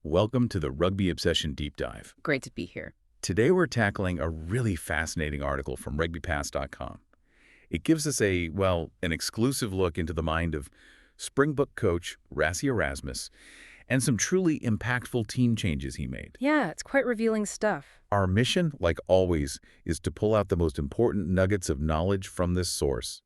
Welcome to the Rugby Obsession Deep Dive. Great to be here. Today we're tackling a really fascinating article from rugbypass.com. It gives us an exclusive look into the mind of Springbok coach Rassie Erasmus and some truly impactful team changes he made. Yeah, it's quite revealing stuff. Our mission, like always, is to pull out the most important nuggets of knowledge from this source,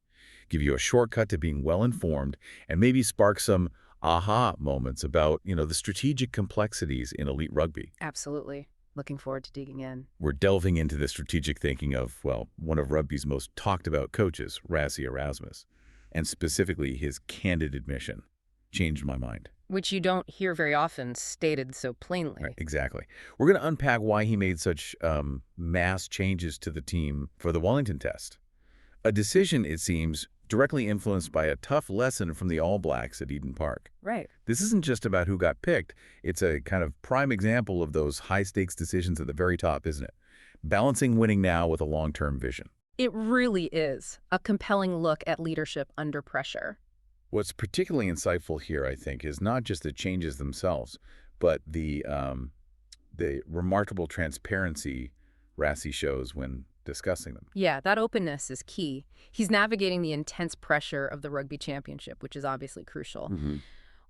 give you a shortcut to being well-informed, and maybe spark some aha moments about, the strategic complexities in elite rugby. Absolutely. Looking forward to digging in. We're delving into the strategic thinking of, one of rugby's most talked about coaches, Rassie Erasmus, and specifically his candid admission. Changed my mind. Which you don't hear very often stated so plainly. Right, exactly. We're going to unpack why he made such mass changes to the team for the Wellington test. A decision, it seems, directly influenced by a tough lesson from the All Blacks at Eden Park. Right. This isn't just about who got picked. It's a kind of prime example of those high-stakes decisions at the very top, isn't it? Balancing winning now with a long-term vision. It really is a compelling look at leadership under pressure. What's particularly insightful here, I think, is not just the changes themselves, but the remarkable transparency Rassie shows when discussing them. Yeah, that openness is key. He's navigating the intense pressure of the Rugby Championship, which is obviously crucial,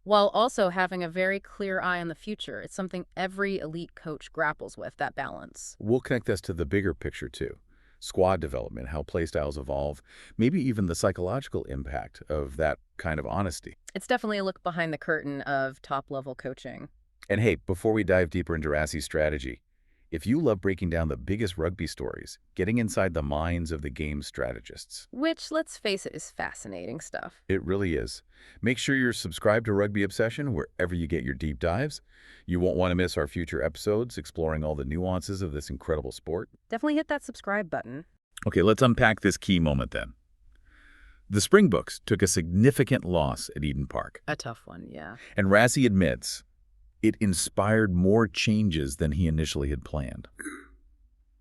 while also having a very clear eye on the future. It's something every elite coach grapples with, that balance. We'll connect this to the bigger picture, too. Squad development, how playstyles evolve, maybe even the psychological impact of that kind of honesty. It's definitely a look behind the curtain of top-level coaching. And hey, before we dive deeper into Rassie's strategy, if you love breaking down the biggest rugby stories, getting inside the minds of the game's strategists. Which, let's face it, is fascinating stuff. It really is. Make sure you're subscribed to Rugby Obsession wherever you get your deep dives. You won't want to miss our future episodes exploring all the nuances of this incredible sport. Definitely hit that subscribe button. Okay, let's unpack this key moment then. The Springboks took a significant loss at Eden Park. A tough one, yeah. And Rassie admits it inspired more changes than he initially had planned.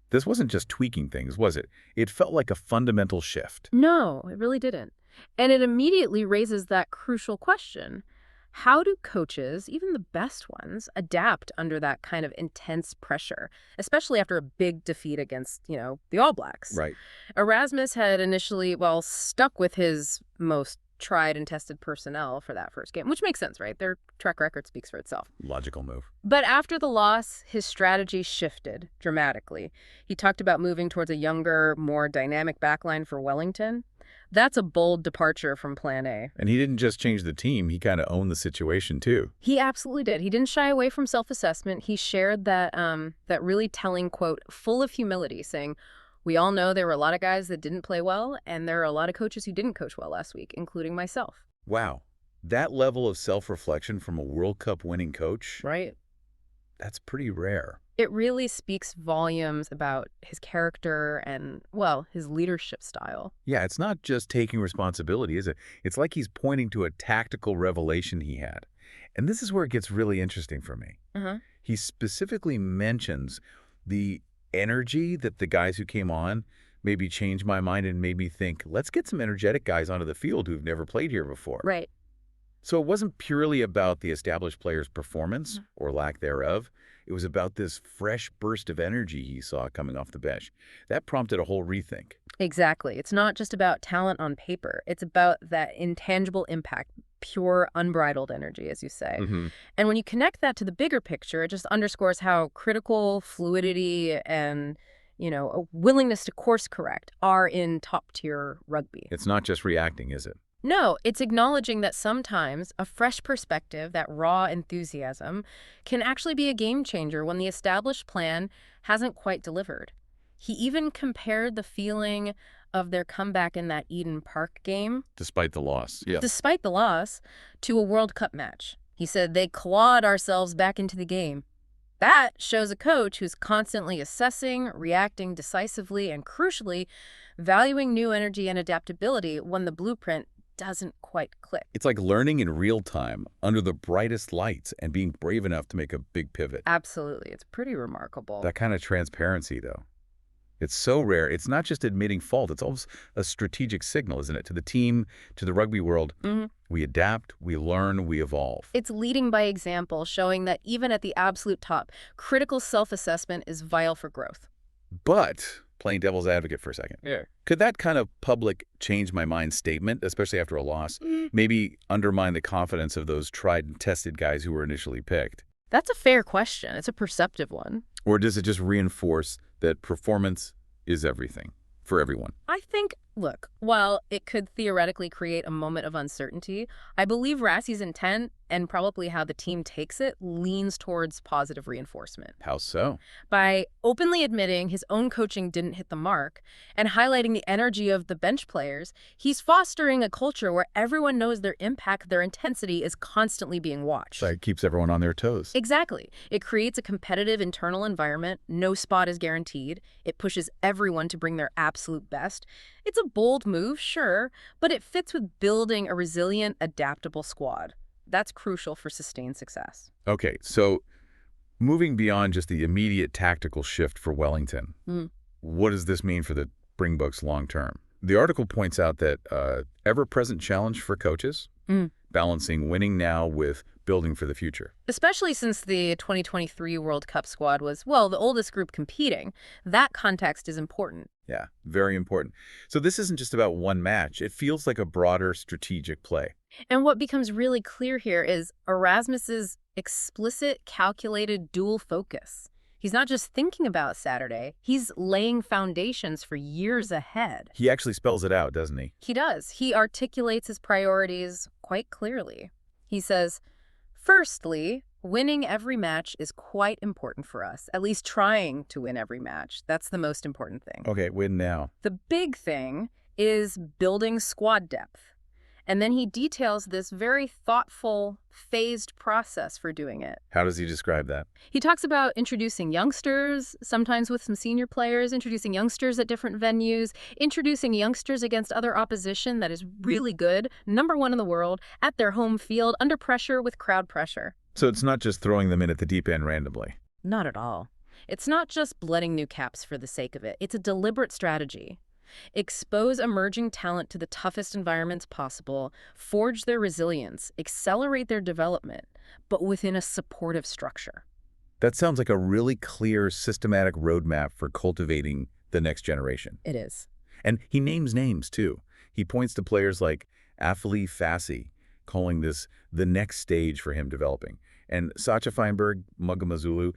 This wasn't just tweaking things, was it? It felt like a fundamental shift. No, it really didn't. And it immediately raises that crucial question. How do coaches, even the best ones, adapt under that kind of intense pressure, especially after a big defeat against, the All Blacks? Right. Erasmus had initially, stuck with his most tried and tested personnel for that first game, which makes sense, right? Their track record speaks for itself. Logical move. But after the loss, his strategy shifted dramatically. He talked about moving towards a younger, more dynamic backline for Wellington. That's a bold departure from Plan A. And he didn't just change the team, he kind of owned the situation too. He absolutely did. He didn't shy away from self-assessment. He shared that really telling quote, full of humility, saying, "We all know there were a lot of guys that didn't play well, and there are a lot of coaches who didn't coach well last week, including myself." Wow. That level of self-reflection from a World Cup winning coach? Right. That's pretty rare. It really speaks volumes about his character and, his leadership style. Yeah, it's not just taking responsibility, is it? It's like he's pointing to a tactical revelation he had. And this is where it gets really interesting for me. He specifically mentions the energy that the guys who came on maybe changed my mind and made me think, let's get some energetic guys onto the field who've never played here before. Right. So it wasn't purely about the established player's performance or lack thereof. It was about this fresh burst of energy he saw coming off the bench. That prompted a whole rethink. Exactly. It's not just about talent on paper. It's about that intangible impact, pure, unbridled energy, as you say. And when you connect that to the bigger picture, it just underscores how critical fluidity and, a willingness to course correct are in top-tier rugby. It's not just reacting, is it? No, it's acknowledging that sometimes a fresh perspective, that raw enthusiasm, can actually be a game changer when the established plan hasn't quite delivered. He even compared the feeling of their comeback in that Eden Park game, Despite the loss, to a World Cup match. He said, "They clawed ourselves back into the game." That shows a coach who's constantly assessing, reacting decisively, and crucially, valuing new energy and adaptability when the blueprint doesn't quite click. It's like learning in real time under the brightest lights and being brave enough to make a big pivot. Absolutely. It's pretty remarkable. That kind of transparency, though, It's so rare. It's not just admitting fault. It's almost a strategic signal, isn't it? To the team, to the rugby world. We adapt, we learn, we evolve. It's leading by example, showing that even at the absolute top, critical self-assessment is vital for growth. But, playing devil's advocate for a second, could that kind of public change my mind statement, especially after a loss, maybe undermine the confidence of those tried and tested guys who were initially picked? That's a fair question. It's a perceptive one. Or does it just reinforce that performance is everything for everyone? I think, look, while it could theoretically create a moment of uncertainty, I believe Rassie's intent, and probably how the team takes it, leans towards positive reinforcement. How so? By openly admitting his own coaching didn't hit the mark and highlighting the energy of the bench players, he's fostering a culture where everyone knows their impact, their intensity is constantly being watched. So it keeps everyone on their toes. Exactly. It creates a competitive internal environment. No spot is guaranteed. It pushes everyone to bring their absolute best. It's a bold move, sure, but it fits with building a resilient, adaptable squad. That's crucial for sustained success. Okay, so moving beyond just the immediate tactical shift for Wellington, what does this mean for the Springboks long term? The article points out that ever-present challenge for coaches, balancing winning now with building for the future. Especially since the 2023 World Cup squad was, well, the oldest group competing. That context is important. Yeah, very important. So this isn't just about one match. It feels like a broader strategic play. And what becomes really clear here is Erasmus's explicit, calculated dual focus. He's not just thinking about Saturday, he's laying foundations for years ahead. He actually spells it out, doesn't he? He does. He articulates his priorities quite clearly. He says, firstly, winning every match is quite important for us, at least trying to win every match. That's the most important thing. Okay, win now. The big thing is building squad depth. And then he details this very thoughtful, phased process for doing it. How does he describe that? He talks about introducing youngsters, sometimes with some senior players, introducing youngsters at different venues, introducing youngsters against other opposition that is really good, #1 in the world, at their home field, under pressure with crowd pressure. So it's not just throwing them in at the deep end randomly. Not at all. It's not just blooding new caps for the sake of it. It's a deliberate strategy. Expose emerging talent to the toughest environments possible, forge their resilience, accelerate their development, but within a supportive structure. That sounds like a really clear, systematic roadmap for cultivating the next generation. It is. And he names names, too. He points to players like Afili Fassi, calling this the next stage for him developing. And Sacha Feinberg, Mugamazulu,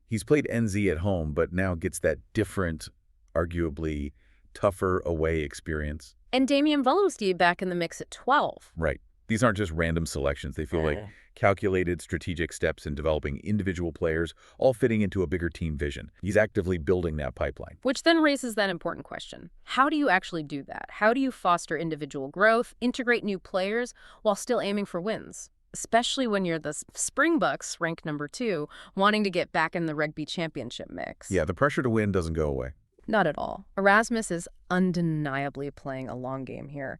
he's played NZ at home, but now gets that different, arguably tougher away experience. And Damian Volosky back in the mix at 12. Right. These aren't just random selections. They feel like calculated strategic steps in developing individual players, all fitting into a bigger team vision. He's actively building that pipeline. Which then raises that important question. How do you actually do that? How do you foster individual growth, integrate new players, while still aiming for wins? Especially when you're the Springboks, ranked #2, wanting to get back in the Rugby championship mix. Yeah, the pressure to win doesn't go away. Not at all. Erasmus is undeniably playing a long game here.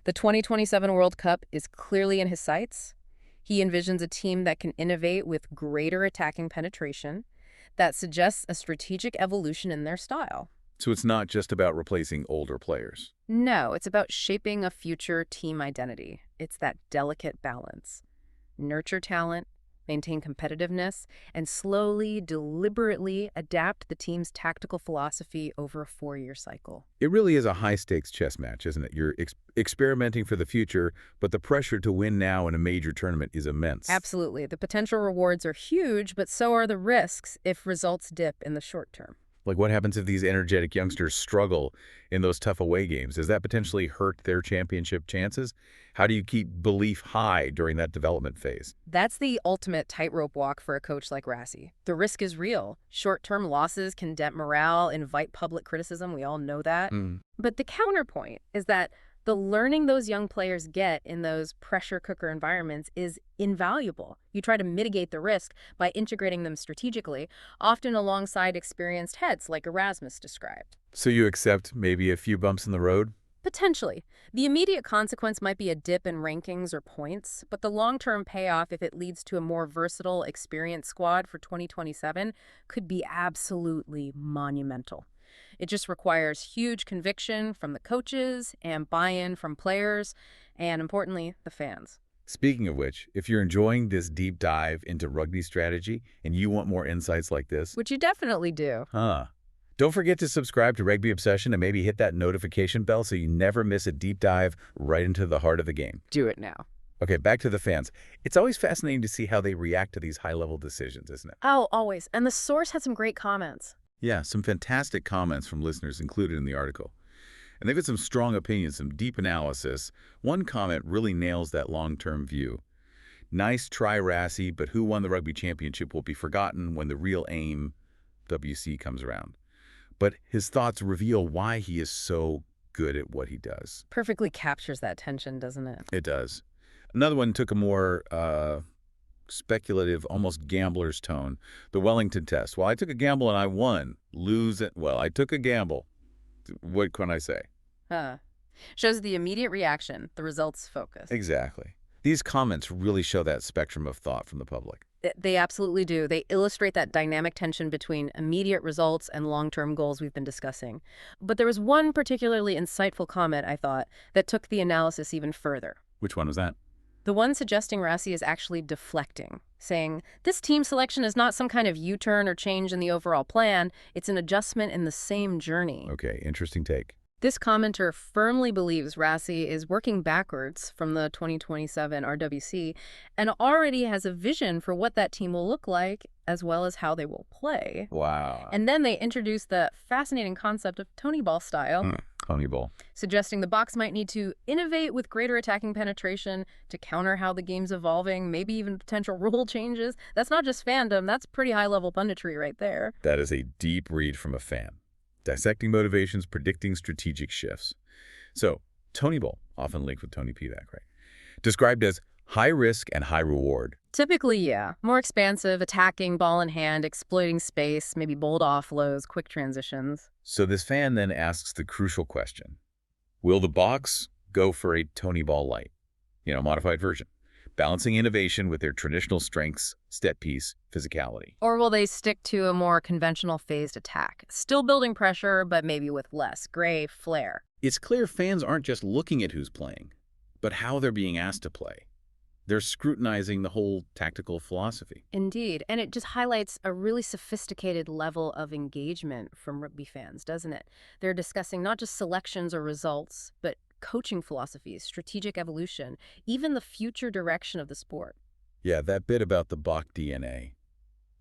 The 2027 World Cup is clearly in his sights. He envisions a team that can innovate with greater attacking penetration, that suggests a strategic evolution in their style. So it's not just about replacing older players. No, it's about shaping a future team identity. It's that delicate balance. Nurture talent, maintain competitiveness, and slowly, deliberately adapt the team's tactical philosophy over a 4-year cycle. It really is a high-stakes chess match, isn't it? You're experimenting for the future, but the pressure to win now in a major tournament is immense. Absolutely. The potential rewards are huge, but so are the risks if results dip in the short term. Like, what happens if these energetic youngsters struggle in those tough away games? Does that potentially hurt their championship chances? How do you keep belief high during that development phase? That's the ultimate tightrope walk for a coach like Rassie. The risk is real. Short-term losses can dent morale, invite public criticism. We all know that. But the counterpoint is that the learning those young players get in those pressure cooker environments is invaluable. You try to mitigate the risk by integrating them strategically, often alongside experienced heads like Erasmus described. So you accept maybe a few bumps in the road? Potentially. The immediate consequence might be a dip in rankings or points, but the long-term payoff, if it leads to a more versatile, experienced squad for 2027, could be absolutely monumental. It just requires huge conviction from the coaches and buy-in from players and, importantly, the fans. Speaking of which, if you're enjoying this deep dive into rugby strategy and you want more insights like this, Which you definitely do. don't forget to subscribe to Rugby Obsession and maybe hit that notification bell so you never miss a deep dive right into the heart of the game. Do it now. Okay, back to the fans. It's always fascinating to see how they react to these high-level decisions, isn't it? Oh, always. And the source had some great comments. Yeah, some fantastic comments from listeners included in the article. And they've had some strong opinions, some deep analysis. One comment really nails that long-term view. Nice try, Rassie, but who won the rugby championship will be forgotten when the real aim, WC, comes around. But his thoughts reveal why he is so good at what he does. Perfectly captures that tension, doesn't it? It does. Another one took a more speculative, almost gambler's tone. The Wellington test. Well, I took a gamble and I won. Lose it. Well, I took a gamble. What can I say? Shows the immediate reaction, the results focus. Exactly. These comments really show that spectrum of thought from the public. They absolutely do. They illustrate that dynamic tension between immediate results and long-term goals we've been discussing. But there was one particularly insightful comment, I thought, that took the analysis even further. Which one was that? The one suggesting Rassie is actually deflecting, saying, this team selection is not some kind of U-turn or change in the overall plan. It's an adjustment in the same journey. Okay, interesting take. This commenter firmly believes Rassie is working backwards from the 2027 RWC and already has a vision for what that team will look like as well as how they will play. Wow. And then they introduce the fascinating concept of Tony Ball style, Tony Ball, suggesting the Boks might need to innovate with greater attacking penetration to counter how the game's evolving, maybe even potential rule changes. That's not just fandom, that's pretty high-level punditry right there. That is a deep read from a fan. Dissecting motivations, predicting strategic shifts. So, Tony Ball, often linked with Tony Pivac, right? Described as high risk and high reward. Typically, yeah. More expansive, attacking, ball in hand, exploiting space, maybe bold offloads, quick transitions. So this fan then asks the crucial question. Will the Boks go for a Tony Ball light? Modified version. Balancing innovation with their traditional strengths, set piece, physicality. Or will they stick to a more conventional phased attack? Still building pressure, but maybe with less gray flair. It's clear fans aren't just looking at who's playing, but how they're being asked to play. They're scrutinizing the whole tactical philosophy. Indeed, and it just highlights a really sophisticated level of engagement from rugby fans, doesn't it? They're discussing not just selections or results, but coaching philosophies, strategic evolution, even the future direction of the sport. Yeah, that bit about the Bok DNA,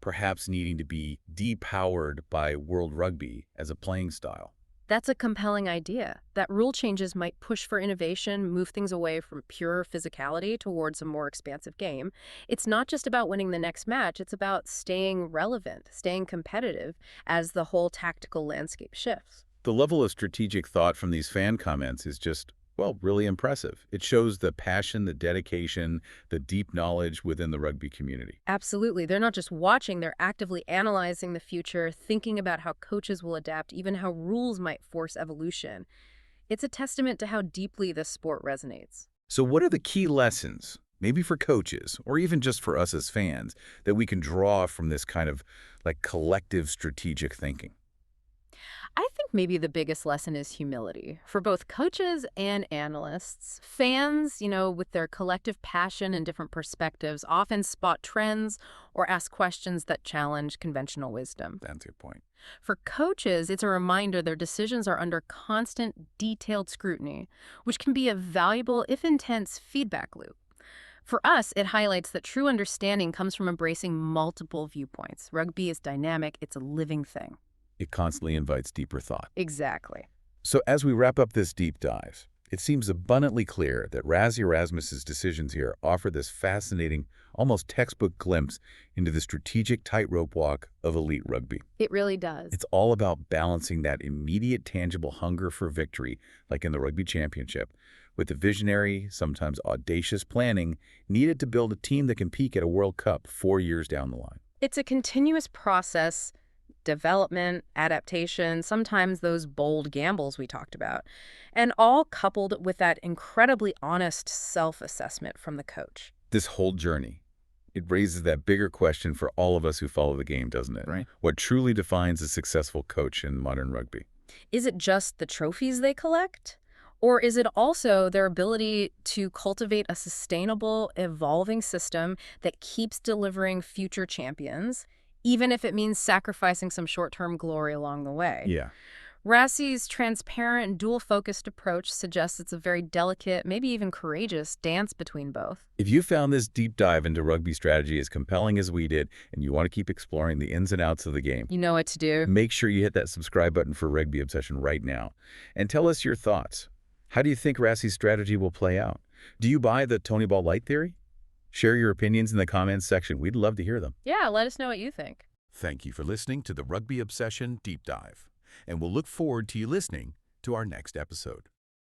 perhaps needing to be depowered by World Rugby as a playing style. That's a compelling idea, that rule changes might push for innovation, move things away from pure physicality towards a more expansive game. It's not just about winning the next match, it's about staying relevant, staying competitive as the whole tactical landscape shifts. The level of strategic thought from these fan comments is just, well, really impressive. It shows the passion, the dedication, the deep knowledge within the rugby community. Absolutely. They're not just watching, they're actively analyzing the future, thinking about how coaches will adapt, even how rules might force evolution. It's a testament to how deeply this sport resonates. So what are the key lessons, maybe for coaches, or even just for us as fans, that we can draw from this kind of collective strategic thinking? I think maybe the biggest lesson is humility for both coaches and analysts. Fans, with their collective passion and different perspectives, often spot trends or ask questions that challenge conventional wisdom. That's your point. For coaches, it's a reminder their decisions are under constant, detailed scrutiny, which can be a valuable, if intense, feedback loop. For us, it highlights that true understanding comes from embracing multiple viewpoints. Rugby is dynamic, it's a living thing. It constantly invites deeper thought. Exactly. So as we wrap up this deep dive, it seems abundantly clear that Rassie Erasmus's decisions here offer this fascinating, almost textbook glimpse into the strategic tightrope walk of elite rugby. It really does. It's all about balancing that immediate tangible hunger for victory, like in the Rugby Championship, with the visionary, sometimes audacious planning needed to build a team that can peak at a World Cup 4 years down the line. It's a continuous process. Development, adaptation, sometimes those bold gambles we talked about, and all coupled with that incredibly honest self-assessment from the coach. This whole journey, It raises that bigger question for all of us who follow the game, doesn't it? Right. What truly defines a successful coach in modern rugby? Is it just the trophies they collect? Or is it also their ability to cultivate a sustainable, evolving system that keeps delivering future champions, even if it means sacrificing some short-term glory along the way? Yeah. Rassie's transparent, dual-focused approach suggests it's a very delicate, maybe even courageous, dance between both. If you found this deep dive into rugby strategy as compelling as we did, and you want to keep exploring the ins and outs of the game, You know what to do. make sure you hit that subscribe button for Rugby Obsession right now. And tell us your thoughts. How do you think Rassie's strategy will play out? Do you buy the Tony Ball light theory? Share your opinions in the comments section. We'd love to hear them. Yeah, let us know what you think. Thank you for listening to the Rugby Obsession Deep Dive, and we'll look forward to you listening to our next episode.